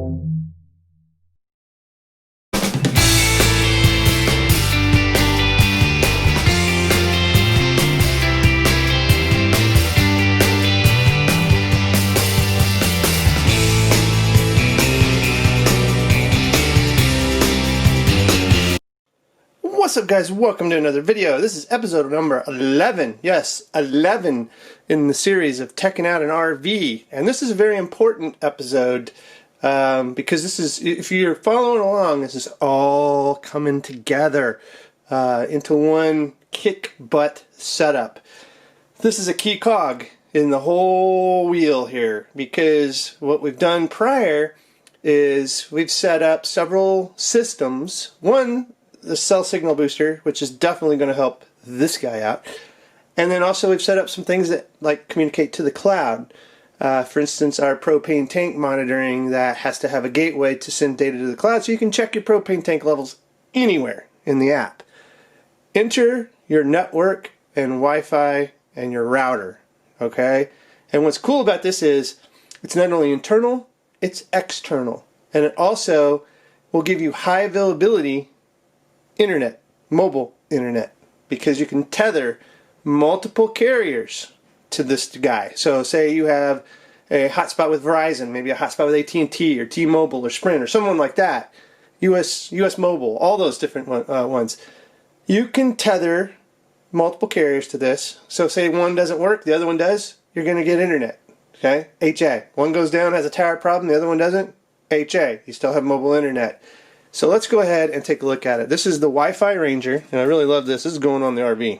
What's up, guys? Welcome to another video. This is episode number 11. Yes, 11 in the series of teching out an RV. And this is a very important episode because this is, if you're following along, this is all coming together into one kick-butt setup. This is a key cog in the whole wheel here, because what we've done prior is we've set up several systems. One, the cell signal booster, which is definitely going to help this guy out. And then also we've set up some things that like communicate to the cloud. For instance, our propane tank monitoring that has to have a gateway to send data to the cloud, so you can check your propane tank levels anywhere in the app. Enter your network and Wi-Fi and your router, okay? And what's cool about this is it's not only internal, it's external. And it also will give you high availability internet, mobile internet, because you can tether multiple carriers to this guy. So say you have a hotspot with Verizon, maybe a hotspot with AT&T or T-Mobile or Sprint or someone like that, US Mobile, all those different ones. You can tether multiple carriers to this. So say one doesn't work, the other one does, you're going to get internet. Okay, HA. One goes down, has a tower problem, the other one doesn't, HA. You still have mobile internet. So let's go ahead and take a look at it. This is the Wi-Fi Ranger, and I really love this. This is going on the RV.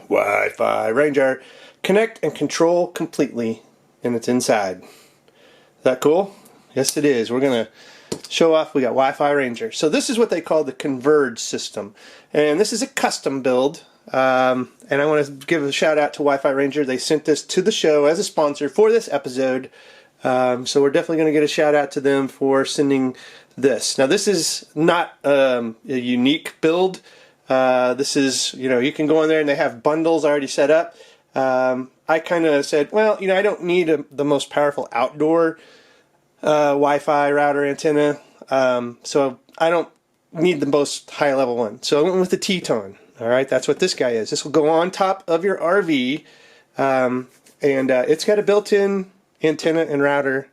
Wi-Fi Ranger. Connect and control completely, and it's inside. Is that cool? Yes, it is. We're going to show off. We got Wi-Fi Ranger. So this is what they call the Converge system, and this is a custom build. And I want to give a shout out to Wi-Fi Ranger. They sent this to the show as a sponsor for this episode. So we're definitely going to get a shout out to them for sending this. Now this is not a unique build. This is, you can go in there and they have bundles already set up. I kind of said, well, I don't need the most powerful outdoor Wi-Fi router antenna. So I don't need the most high level one. So I went with the Teton. All right, that's what this guy is. This will go on top of your RV, and it's got a built-in antenna and router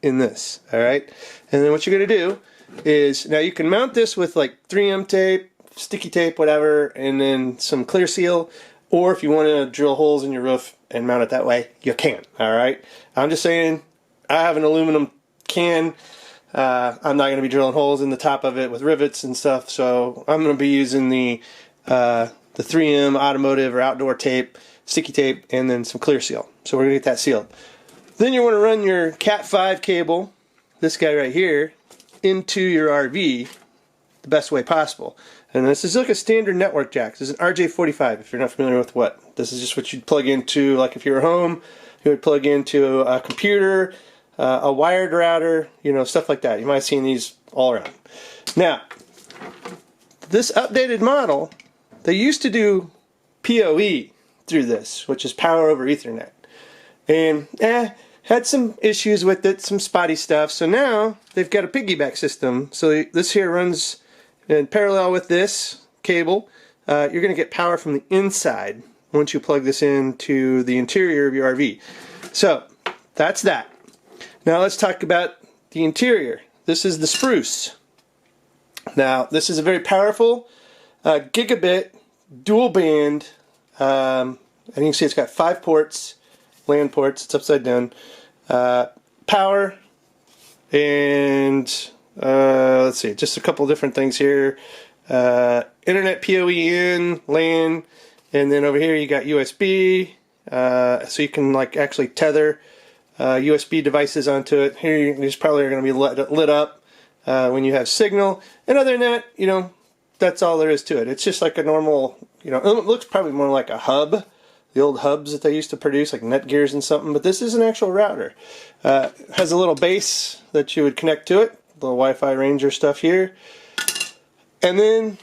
in this. All right, and then what you're going to do is, now you can mount this with like 3M tape, sticky tape, whatever, and then some clear seal, or if you want to drill holes in your roof and mount it that way, you can. All right, I'm just saying, I have an aluminum can. I'm not going to be drilling holes in the top of it with rivets and stuff, so I'm going to be using the 3M automotive or outdoor tape, sticky tape, and then some clear seal. So we're going to get that sealed. Then you want to run your Cat 5 cable, this guy right here, into your RV the best way possible. And this is like a standard network jack. This is an RJ45 if you're not familiar with what. This is just what you'd plug into, like if you were home, you would plug into a computer, a wired router, stuff like that. You might have seen these all around. Now, this updated model, they used to do PoE through this, which is power over Ethernet. And had some issues with it, some spotty stuff. So now they've got a piggyback system. So this here runs in parallel with this cable. You're going to get power from the inside once you plug this into the interior of your RV. So that's that. Now let's talk about the interior. This is the Spruce. Now this is a very powerful gigabit dual band, and you can see it's got 5 ports, LAN ports, it's upside down, power, and let's see, just a couple different things here, internet PoE in, LAN, and then over here you got USB, so you can like actually tether USB devices onto it. Here these probably are going to be lit up when you have signal, and other than that, that's all there is to it. It's just like a normal, it looks probably more like a hub, the old hubs that they used to produce, like Netgears and something, but this is an actual router. Has a little base that you would connect to it, the Wi-Fi Ranger stuff here, and then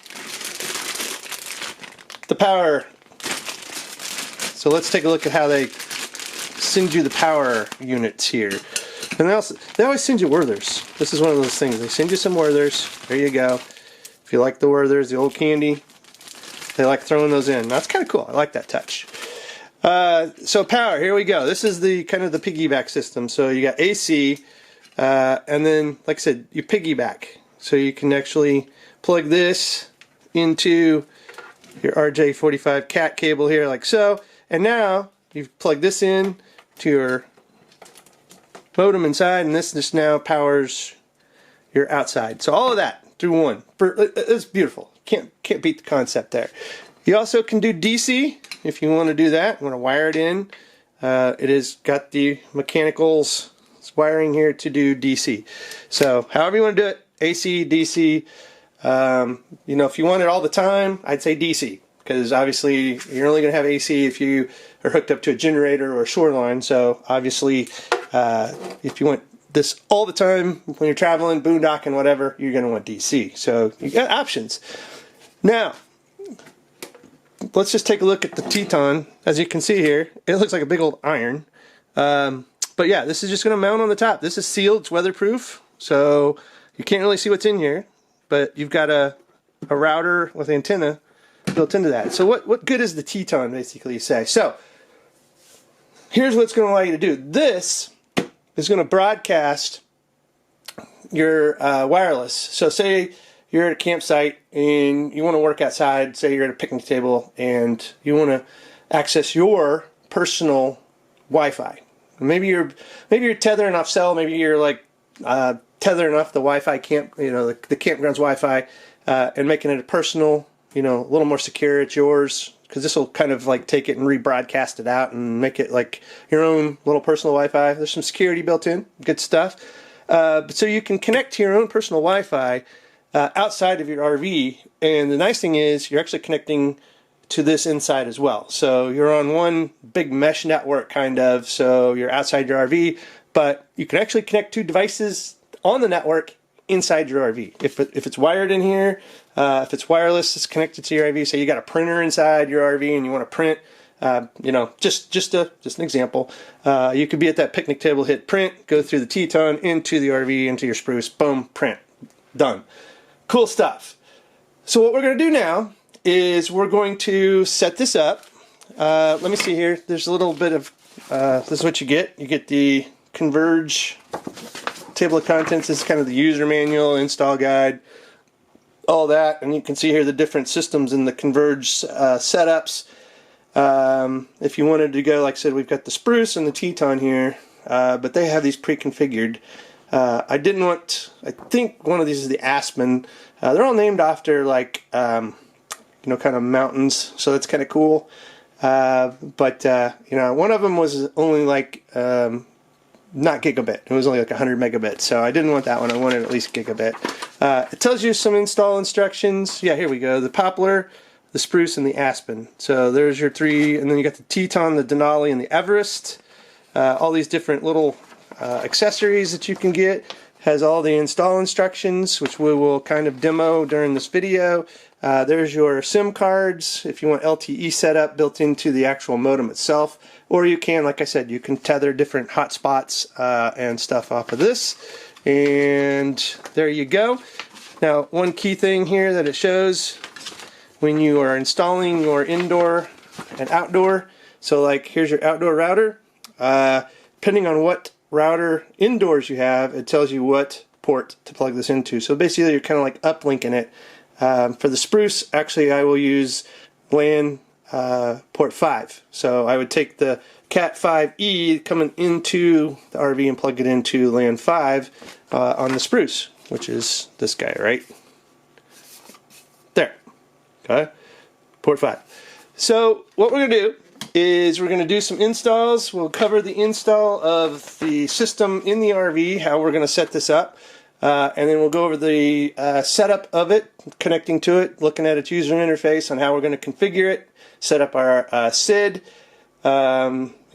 the power. So let's take a look at how they send you the power units here. And they always send you Werthers. This is one of those things. They send you some Werthers. There you go. If you like the Werthers, the old candy, they like throwing those in. That's kind of cool. I like that touch. So power, here we go. This is the kind of the piggyback system. So you got AC, and then, like I said, you piggyback. So you can actually plug this into your RJ45 cat cable here, like so. And now you've plugged this in to your modem inside, and this just now powers your outside. So all of that through one. It's beautiful. Can't beat the concept there. You also can do DC if you want to do that. You want to wire it in. It has got the mechanicals wiring here to do DC. So however you want to do it, AC, DC. You know, if you want it all the time, I'd say DC, because obviously you're only going to have AC if you are hooked up to a generator or a shoreline. So obviously, if you want this all the time when you're traveling, boondocking, whatever, you're going to want DC. So you got options. Now, let's just take a look at the Teton. As you can see here, it looks like a big old iron. But yeah, this is just going to mount on the top. This is sealed, it's weatherproof, so you can't really see what's in here. But you've got a router with antenna built into that. So what good is the Teton, basically, you say? So here's what's going to allow you to do. This is going to broadcast your wireless. So say you're at a campsite and you want to work outside. Say you're at a picnic table and you want to access your personal Wi-Fi. Maybe you're tethering off cell. Maybe you're like tethering off the Wi-Fi camp, you know, the campground's Wi-Fi, and making it a personal, you know, a little more secure. It's yours, because this will kind of like take it and rebroadcast it out and make it like your own little personal Wi-Fi. There's some security built in, good stuff. So you can connect to your own personal Wi-Fi outside of your RV, and the nice thing is you're actually connecting to this inside as well. So you're on one big mesh network, kind of, so you're outside your RV, but you can actually connect two devices on the network inside your RV. If it's wired in here, if it's wireless, it's connected to your RV. So you got a printer inside your RV and you want to print, you know, just an example. You could be at that picnic table, hit print, go through the Teton into the RV, into your spruce, boom, print, done. Cool stuff. So what we're going to do now is we're going to set this up. Let me see here. There's a little bit of, this is what you get. You get the Converge table of contents. This is kind of the user manual, install guide, all that. And you can see here the different systems in the Converge setups. If you wanted to go, like I said, we've got the Spruce and the Teton here, but they have these pre-configured. I think one of these is the Aspen. They're all named after, like, you know, kind of mountains, so that's kind of cool. But you know, one of them was only like not gigabit. It was only like 100 megabits, so I didn't want that one. I wanted at least gigabit. It tells you some install instructions. Yeah, here we go. The Poplar, the Spruce, and the Aspen. So there's your three, and then you got the Teton, the Denali, and the Everest. All these different little accessories that you can get. Has all the install instructions, which we will kind of demo during this video. There's your SIM cards if you want LTE setup built into the actual modem itself, or you can, like I said, you can tether different hotspots and stuff off of this, and there you go. Now, one key thing here that it shows when you are installing your indoor and outdoor, so like here's your outdoor router. Depending on what router indoors you have, it tells you what port to plug this into. So basically you're kind of like uplinking it. For the Spruce, actually I will use LAN port 5. So I would take the Cat 5e coming into the RV and plug it into LAN 5 on the Spruce, which is this guy right there. Okay, port 5. So what we're going to do is we're going to do some installs. We'll cover the install of the system in the RV, how we're going to set this up, and then we'll go over the setup of it, connecting to it, looking at its user interface, on how we're going to configure it, set up our SID, you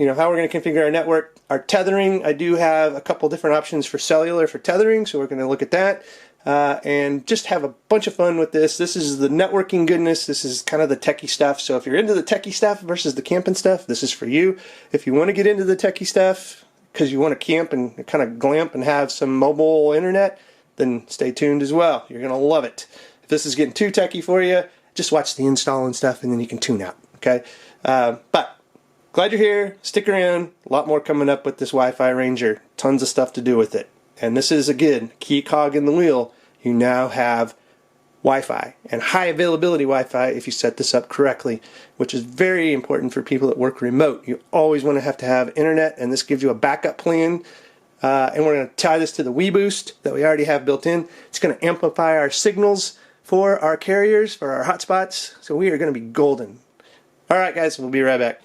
know, how we're going to configure our network, our tethering. I do have a couple different options for cellular for tethering, so we're going to look at that. And just have a bunch of fun with this. This is the networking goodness. This is kind of the techie stuff. So if you're into the techie stuff versus the camping stuff, this is for you. If you want to get into the techie stuff, because you want to camp and kind of glamp and have some mobile internet, then stay tuned as well. You're going to love it. If this is getting too techy for you, just watch the install and stuff, and then you can tune out. Okay, but glad you're here. Stick around. A lot more coming up with this Wi-Fi Ranger. Tons of stuff to do with it. And this is, again, key cog in the wheel. You now have Wi-Fi, and high availability Wi-Fi if you set this up correctly, which is very important for people that work remote. You always want to have internet, and this gives you a backup plan. And we're going to tie this to the WeBoost that we already have built in. It's going to amplify our signals for our carriers, for our hotspots, so we are going to be golden. Alright guys, we'll be right back.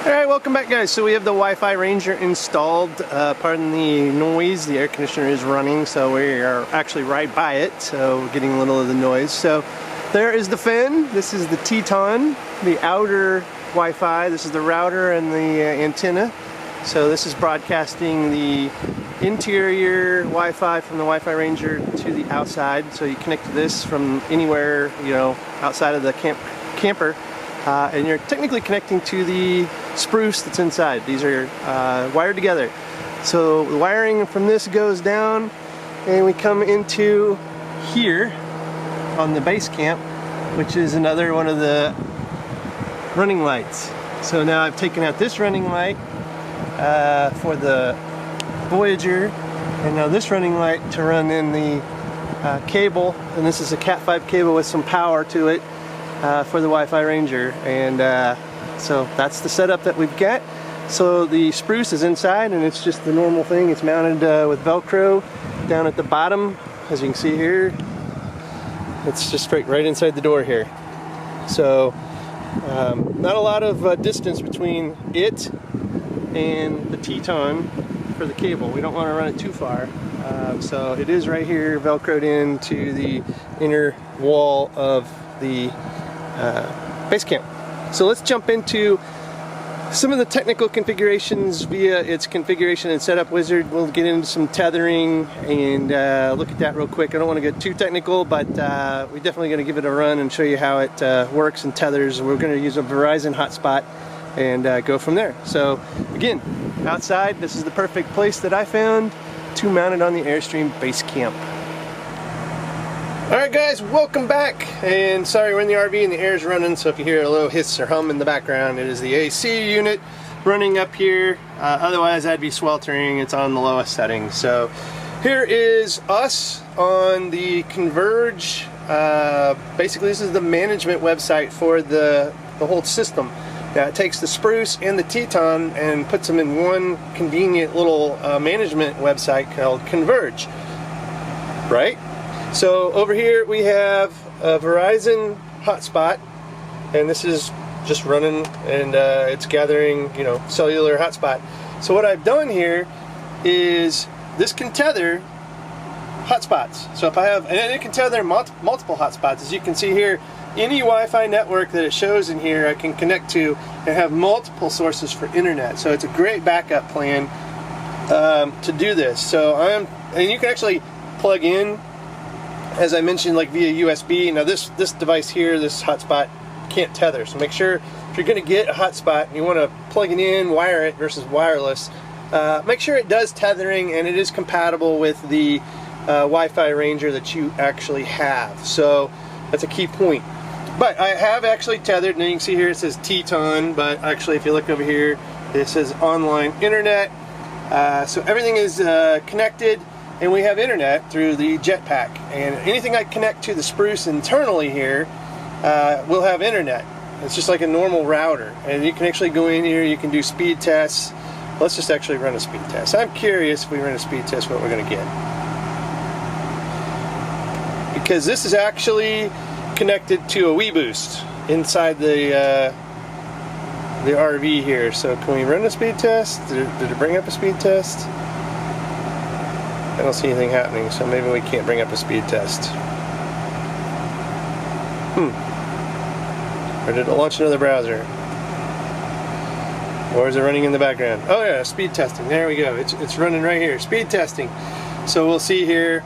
Alright, welcome back guys. So we have the Wi-Fi Ranger installed. Pardon the noise, the air conditioner is running, so we are actually right by it, so we're getting a little of the noise. So there is the fin. This is the Teton, the outer Wi-Fi. This is the router and the antenna. So this is broadcasting the interior Wi-Fi from the Wi-Fi Ranger to the outside. So you connect to this from anywhere, you know, outside of the camper. And you're technically connecting to the spruce that's inside. These are wired together. So the wiring from this goes down, and we come into here on the base camp, which is another one of the running lights. So now I've taken out this running light for the Voyager, and now this running light to run in the cable, and this is a Cat 5 cable with some power to it for the Wi-Fi Ranger. And so that's the setup that we've got. So the spruce is inside, and it's just the normal thing. It's mounted with Velcro down at the bottom, as you can see here. It's just right inside the door here. So not a lot of distance between it and the Teton for the cable. We don't want to run it too far. So it is right here, Velcroed into the inner wall of the base camp. So let's jump into some of the technical configurations via its configuration and setup wizard. We'll get into some tethering and look at that real quick. I don't want to get too technical, but we're definitely going to give it a run and show you how it works and tethers. We're going to use a Verizon hotspot and go from there. So again, outside, this is the perfect place that I found to mount it on the Airstream base camp. Alright guys, welcome back, and sorry, we're in the RV and the air's running, so if you hear a little hiss or hum in the background, it is the AC unit running up here. Otherwise I'd be sweltering. It's on the lowest setting. So here is us on the Converge. Basically this is the management website for the whole system. It takes the spruce and the Teton and puts them in one convenient little management website called Converge, right? So over here we have a Verizon hotspot, and this is just running, and it's gathering, you know, cellular hotspot. So what I've done here is this can tether hotspots. So if I have, and it can tether multiple hotspots, as you can see here. Any Wi-Fi network that it shows in here I can connect to and have multiple sources for internet. So it's a great backup plan to do this. So and you can actually plug in, as I mentioned, like via USB. Now this device here, this hotspot, can't tether. So make sure if you're going to get a hotspot and you want to plug it in, wire it versus wireless, make sure it does tethering and it is compatible with the Wi-Fi Ranger that you actually have. So that's a key point. But I have actually tethered, and you can see here it says Teton, but actually if you look over here, it says online internet. So everything is connected, and we have internet through the Jetpack. And anything I connect to the spruce internally here will have internet. It's just like a normal router. And you can actually go in here, you can do speed tests. Let's just actually run a speed test. I'm curious if we run a speed test what we're going to get. Because this is actually connected to a WeBoost inside the RV here. So can we run a speed test? Did it bring up a speed test? I don't see anything happening, so maybe we can't bring up a speed test. Or did it launch another browser? Or is it running in the background? Oh yeah, speed testing. There we go. It's running right here. Speed testing. So we'll see here,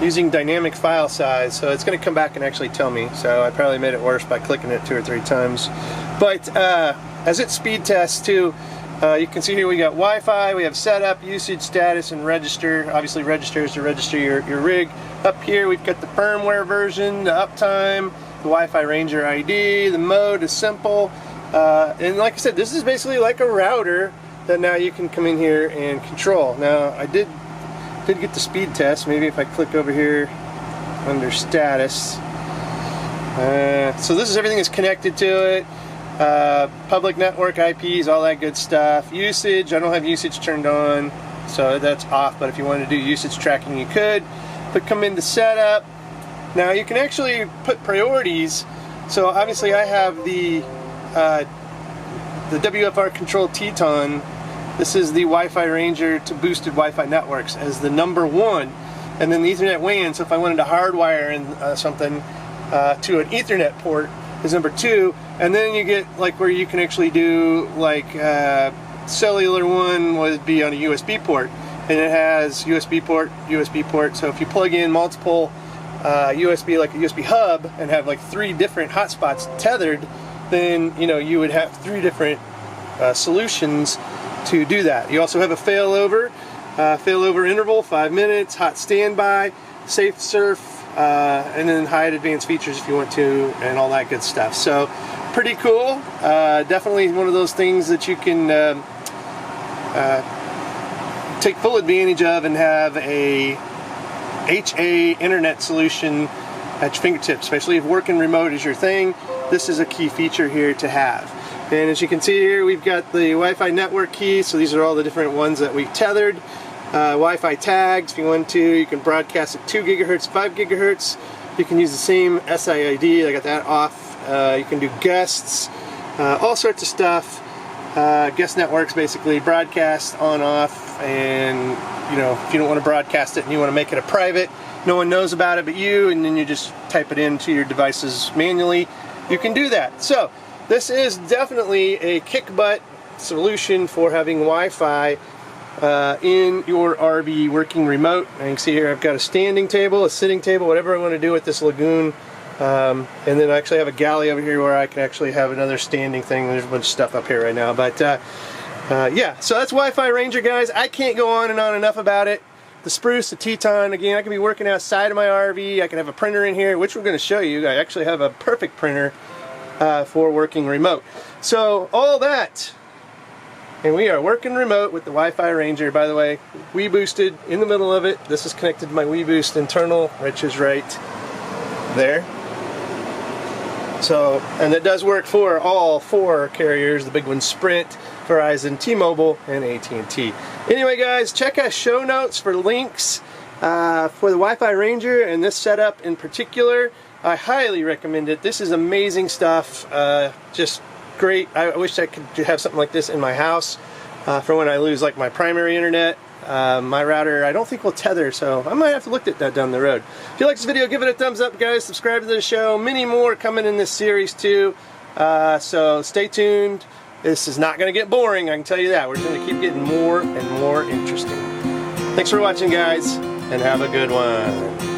using dynamic file size, so it's going to come back and actually tell me. So I probably made it worse by clicking it 2 or 3 times. But as it speed tests too, You can see here we got Wi-Fi, we have setup, usage, status, and register. Obviously register is to register your rig. Up here we've got the firmware version, the uptime, the Wi-Fi Ranger ID, the mode is simple. And like I said, this is basically like a router that now you can come in here and control. Now I did get the speed test. Maybe if I click over here under status. So this is everything that's connected to it. Public network IPs, all that good stuff. Usage, I don't have usage turned on, so that's off, but if you wanted to do usage tracking you could. But come into setup. Now you can actually put priorities. So obviously I have the WFR Control Teton. This is the Wi-Fi Ranger to boosted Wi-Fi networks as the #1, and then the Ethernet WAN. So if I wanted to hardwire in something to an Ethernet port is #2, and then you get like where you can actually do like cellular one would be on a USB port, and it has USB port, USB port. So if you plug in multiple USB, like a USB hub, and have like 3 different hotspots tethered, then you would have 3 different solutions to do that. You also have a failover interval, 5 minutes, hot standby, safe surf, and then hide advanced features if you want to, and all that good stuff. So pretty cool. Definitely one of those things that you can take full advantage of and have a HA internet solution at your fingertips, especially if working remote is your thing. This is a key feature here to have. And as you can see here, we've got the Wi-Fi network key. So these are all the different ones that we tethered. Wi-Fi tags, if you want to, you can broadcast at 2 gigahertz, 5 gigahertz. You can use the same SIID, I got that off. You can do guests, all sorts of stuff. Guest networks, basically, broadcast on, off, and if you don't want to broadcast it and you want to make it a private, no one knows about it but you, and then you just type it into your devices manually, you can do that. So this is definitely a kick-butt solution for having Wi-Fi in your RV working remote. And you can see here I've got a standing table, a sitting table, whatever I want to do with this Lagoon. And then I actually have a galley over here where I can actually have another standing thing. There's a bunch of stuff up here right now. But yeah, so that's Wi-Fi Ranger, guys. I can't go on and on enough about it. The Spruce, the Teton, again, I can be working outside of my RV. I can have a printer in here, which we're going to show you. I actually have a perfect printer for working remote. So all that, and we are working remote with the Wi-Fi Ranger. By the way, WeBoosted in the middle of it. This is connected to my WeBoost internal, which is right there. So, and it does work for all 4 carriers, the big ones: Sprint, Verizon, T-Mobile, and AT&T. Anyway, guys, check out show notes for links for the Wi-Fi Ranger and this setup in particular. I highly recommend it. This is amazing stuff. Just great. I wish I could have something like this in my house for when I lose like my primary internet. My router, I don't think will tether, so I might have to look at that down the road. If you like this video, give it a thumbs up, guys. Subscribe to the show. Many more coming in this series too. So stay tuned. This is not going to get boring, I can tell you that. We're going to keep getting more and more interesting. Thanks for watching, guys, and have a good one.